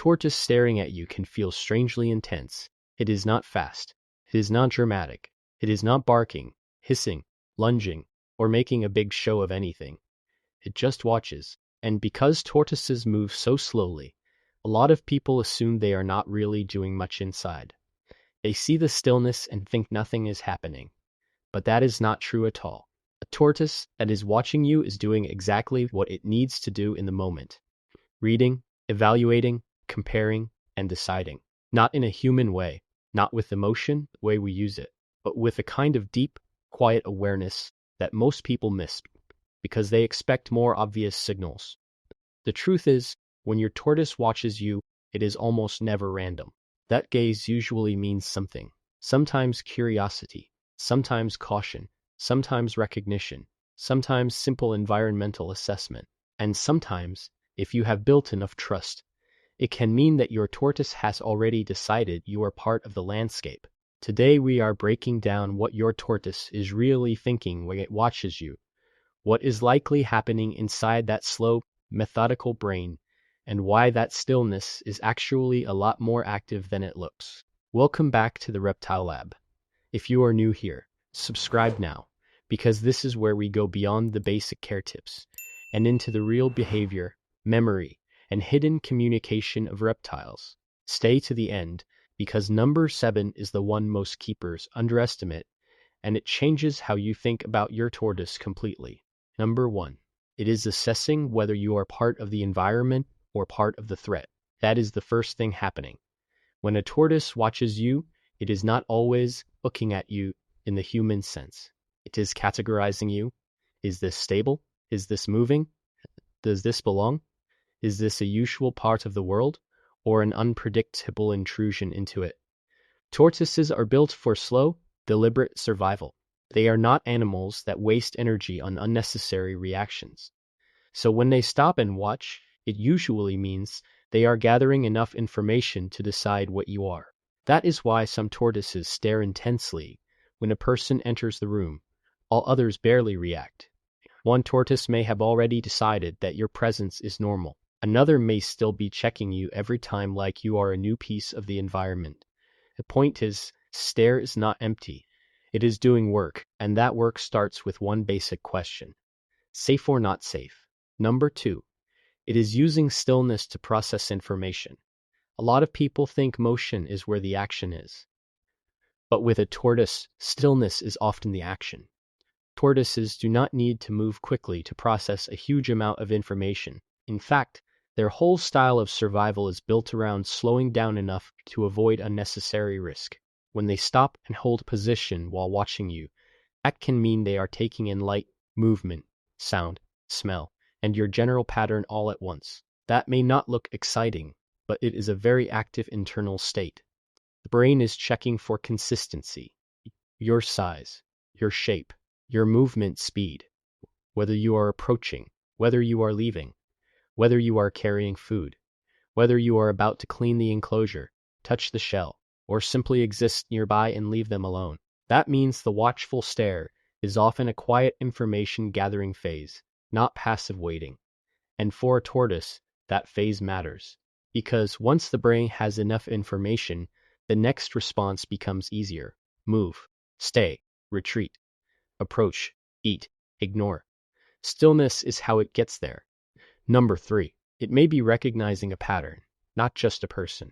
tortoise staring at you can feel strangely intense. It is not fast. It is not dramatic. It is not barking, hissing, lunging, or making a big show of anything. It just watches. And because tortoises move so slowly, a lot of people assume they are not really doing much inside. They see the stillness and think nothing is happening. But that is not true at all. A tortoise that is watching you is doing exactly what it needs to do in the moment. Reading, evaluating, comparing, and deciding. Not in a human way, not with emotion, the way we use it, but with a kind of deep, quiet awareness that most people miss because they expect more obvious signals. The truth is, when your tortoise watches you, it is almost never random. That gaze usually means something. Sometimes curiosity, sometimes caution, sometimes recognition, sometimes simple environmental assessment, and sometimes, if you have built enough trust, it can mean that your tortoise has already decided you are part of the landscape. Today we are breaking down what your tortoise is really thinking when it watches you, what is likely happening inside that slow, methodical brain, and why that stillness is actually a lot more active than it looks. Welcome back to the Reptile Lab. If you are new here, subscribe now, because this is where we go beyond the basic care tips and into the real behavior, memory, and hidden communication of reptiles. Stay to the end, because number 7 is the one most keepers underestimate, and it changes how you think about your tortoise completely. Number 1. It is assessing whether you are part of the environment or part of the threat. That is the first thing happening. When a tortoise watches you, it is not always looking at you in the human sense. It is categorizing you. Is this stable? Is this moving? Does this belong? Is this a usual part of the world, or an unpredictable intrusion into it? Tortoises are built for slow, deliberate survival. They are not animals that waste energy on unnecessary reactions. So when they stop and watch, it usually means they are gathering enough information to decide what you are. That is why some tortoises stare intensely when a person enters the room. All others barely react. One tortoise may have already decided that your presence is normal. Another may still be checking you every time like you are a new piece of the environment. The point is, stare is not empty. It is doing work, and that work starts with one basic question. Safe or not safe? Number 2. It is using stillness to process information. A lot of people think motion is where the action is. But with a tortoise, stillness is often the action. Tortoises do not need to move quickly to process a huge amount of information. In fact, their whole style of survival is built around slowing down enough to avoid unnecessary risk. When they stop and hold position while watching you, that can mean they are taking in light, movement, sound, smell, and your general pattern all at once. That may not look exciting, but it is a very active internal state. The brain is checking for consistency, your size, your shape, your movement speed, whether you are approaching, whether you are leaving, whether you are carrying food, whether you are about to clean the enclosure, touch the shell, or simply exist nearby and leave them alone. That means the watchful stare is often a quiet information gathering phase, not passive waiting. And for a tortoise, that phase matters, because once the brain has enough information, the next response becomes easier. Move, stay, retreat, approach, eat, ignore. Stillness is how it gets there. Number 3. It may be recognizing a pattern, not just a person.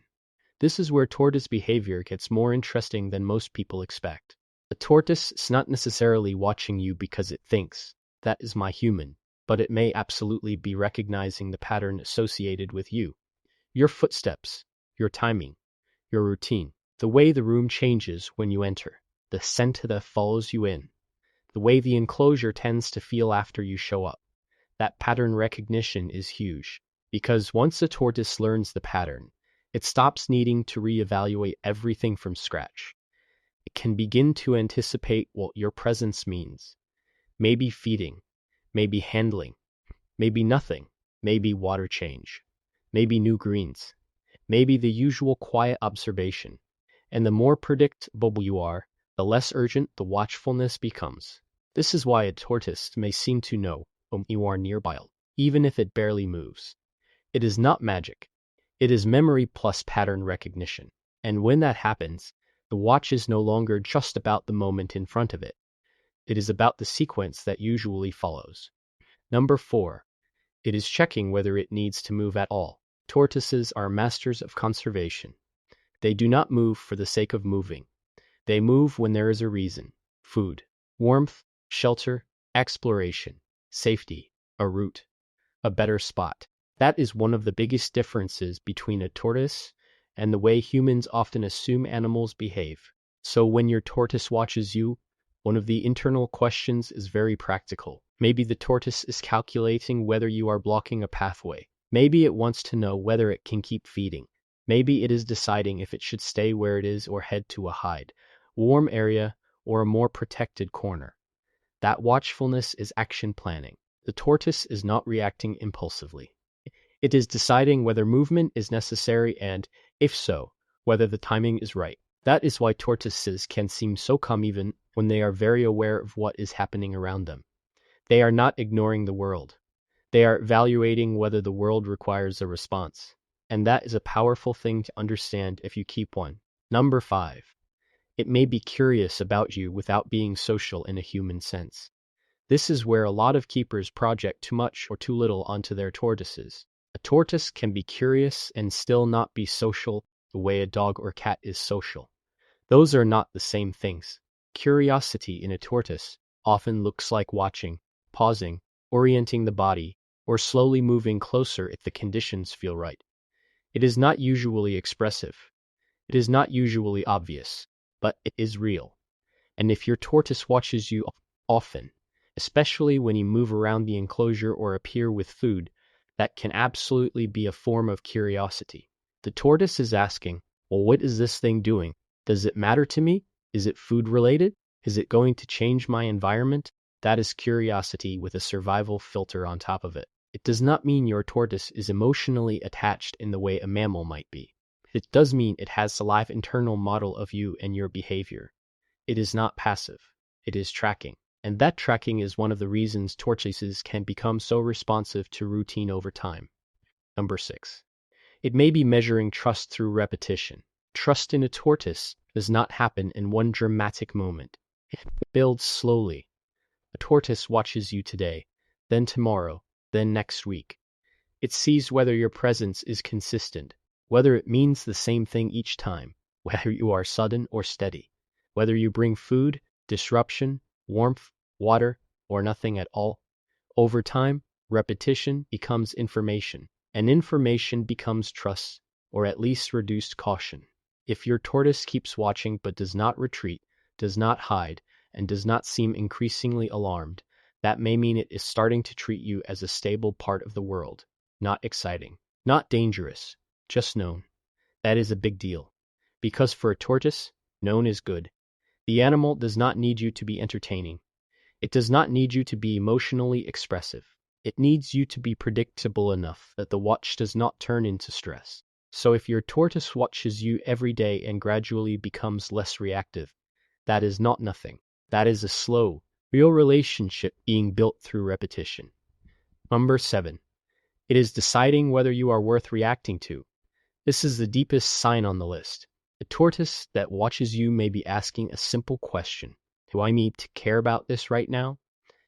This is where tortoise behavior gets more interesting than most people expect. A tortoise is not necessarily watching you because it thinks, that is my human, but it may absolutely be recognizing the pattern associated with you. Your footsteps, your timing, your routine, the way the room changes when you enter, the scent that follows you in, the way the enclosure tends to feel after you show up. That pattern recognition is huge, because once a tortoise learns the pattern, it stops needing to reevaluate everything from scratch. It can begin to anticipate what your presence means. Maybe feeding, maybe handling, maybe nothing, maybe water change, maybe new greens, maybe the usual quiet observation. And the more predictable you are, the less urgent the watchfulness becomes. This is why a tortoise may seem to know when you are nearby, even if it barely moves. It is not magic. It is memory plus pattern recognition. And when that happens, the watch is no longer just about the moment in front of it. It is about the sequence that usually follows. Number 4. It is checking whether it needs to move at all. Tortoises are masters of conservation. They do not move for the sake of moving. They move when there is a reason: food, warmth, shelter, exploration, safety, a route, a better spot. That is one of the biggest differences between a tortoise and the way humans often assume animals behave. So when your tortoise watches you, one of the internal questions is very practical. Maybe the tortoise is calculating whether you are blocking a pathway. Maybe it wants to know whether it can keep feeding. Maybe it is deciding if it should stay where it is or head to a hide, warm area, or a more protected corner. That watchfulness is action planning. The tortoise is not reacting impulsively. It is deciding whether movement is necessary and, if so, whether the timing is right. That is why tortoises can seem so calm even when they are very aware of what is happening around them. They are not ignoring the world. They are evaluating whether the world requires a response. And that is a powerful thing to understand if you keep one. Number 5. It may be curious about you without being social in a human sense. This is where a lot of keepers project too much or too little onto their tortoises. A tortoise can be curious and still not be social the way a dog or cat is social. Those are not the same things. Curiosity in a tortoise often looks like watching, pausing, orienting the body, or slowly moving closer if the conditions feel right. It is not usually expressive. It is not usually obvious, but it is real. And if your tortoise watches you often, especially when you move around the enclosure or appear with food, that can absolutely be a form of curiosity. The tortoise is asking, well, what is this thing doing? Does it matter to me? Is it food related? Is it going to change my environment? That is curiosity with a survival filter on top of it. It does not mean your tortoise is emotionally attached in the way a mammal might be. It does mean it has a live internal model of you and your behavior. It is not passive. It is tracking. And that tracking is one of the reasons tortoises can become so responsive to routine over time. Number 6. It may be measuring trust through repetition. Trust in a tortoise does not happen in one dramatic moment. It builds slowly. A tortoise watches you today, then tomorrow, then next week. It sees whether your presence is consistent, whether it means the same thing each time, whether you are sudden or steady, whether you bring food, disruption, warmth, water, or nothing at all. Over time, repetition becomes information, and information becomes trust, or at least reduced caution. If your tortoise keeps watching but does not retreat, does not hide, and does not seem increasingly alarmed, that may mean it is starting to treat you as a stable part of the world. Not exciting, not dangerous, just known. That is a big deal. Because for a tortoise, known is good. The animal does not need you to be entertaining. It does not need you to be emotionally expressive. It needs you to be predictable enough that the watch does not turn into stress. So if your tortoise watches you every day and gradually becomes less reactive, that is not nothing. That is a slow, real relationship being built through repetition. Number 7. It is deciding whether you are worth reacting to. This is the deepest sign on the list. A tortoise that watches you may be asking a simple question. Do I need to care about this right now?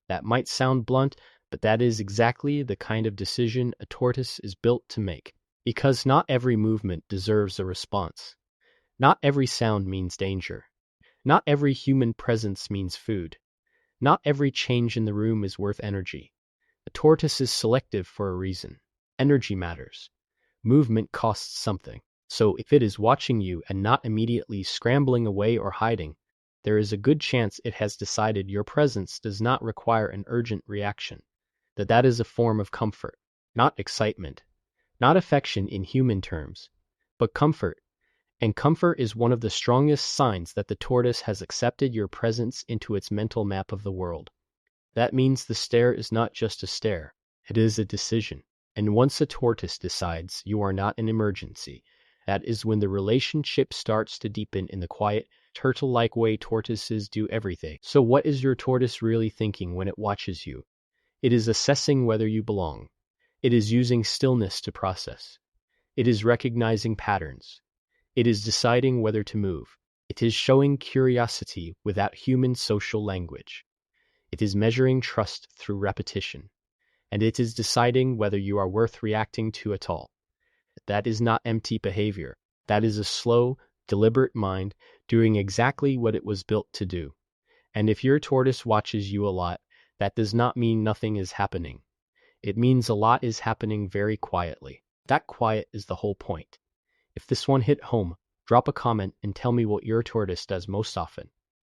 That might sound blunt, but that is exactly the kind of decision a tortoise is built to make. Because not every movement deserves a response. Not every sound means danger. Not every human presence means food. Not every change in the room is worth energy. A tortoise is selective for a reason. Energy matters. Movement costs something. So if it is watching you and not immediately scrambling away or hiding, there is a good chance it has decided your presence does not require an urgent reaction. That is a form of comfort, not excitement, not affection in human terms, but comfort. And comfort is one of the strongest signs that the tortoise has accepted your presence into its mental map of the world. That means the stare is not just a stare, it is a decision. And once a tortoise decides you are not an emergency, that is when the relationship starts to deepen in the quiet, turtle-like way tortoises do everything. So what is your tortoise really thinking when it watches you? It is assessing whether you belong. It is using stillness to process. It is recognizing patterns. It is deciding whether to move. It is showing curiosity without human social language. It is measuring trust through repetition. And it is deciding whether you are worth reacting to at all. That is not empty behavior. That is a slow, deliberate mind doing exactly what it was built to do. And if your tortoise watches you a lot, that does not mean nothing is happening. It means a lot is happening very quietly. That quiet is the whole point. If this one hit home, drop a comment and tell me what your tortoise does most often.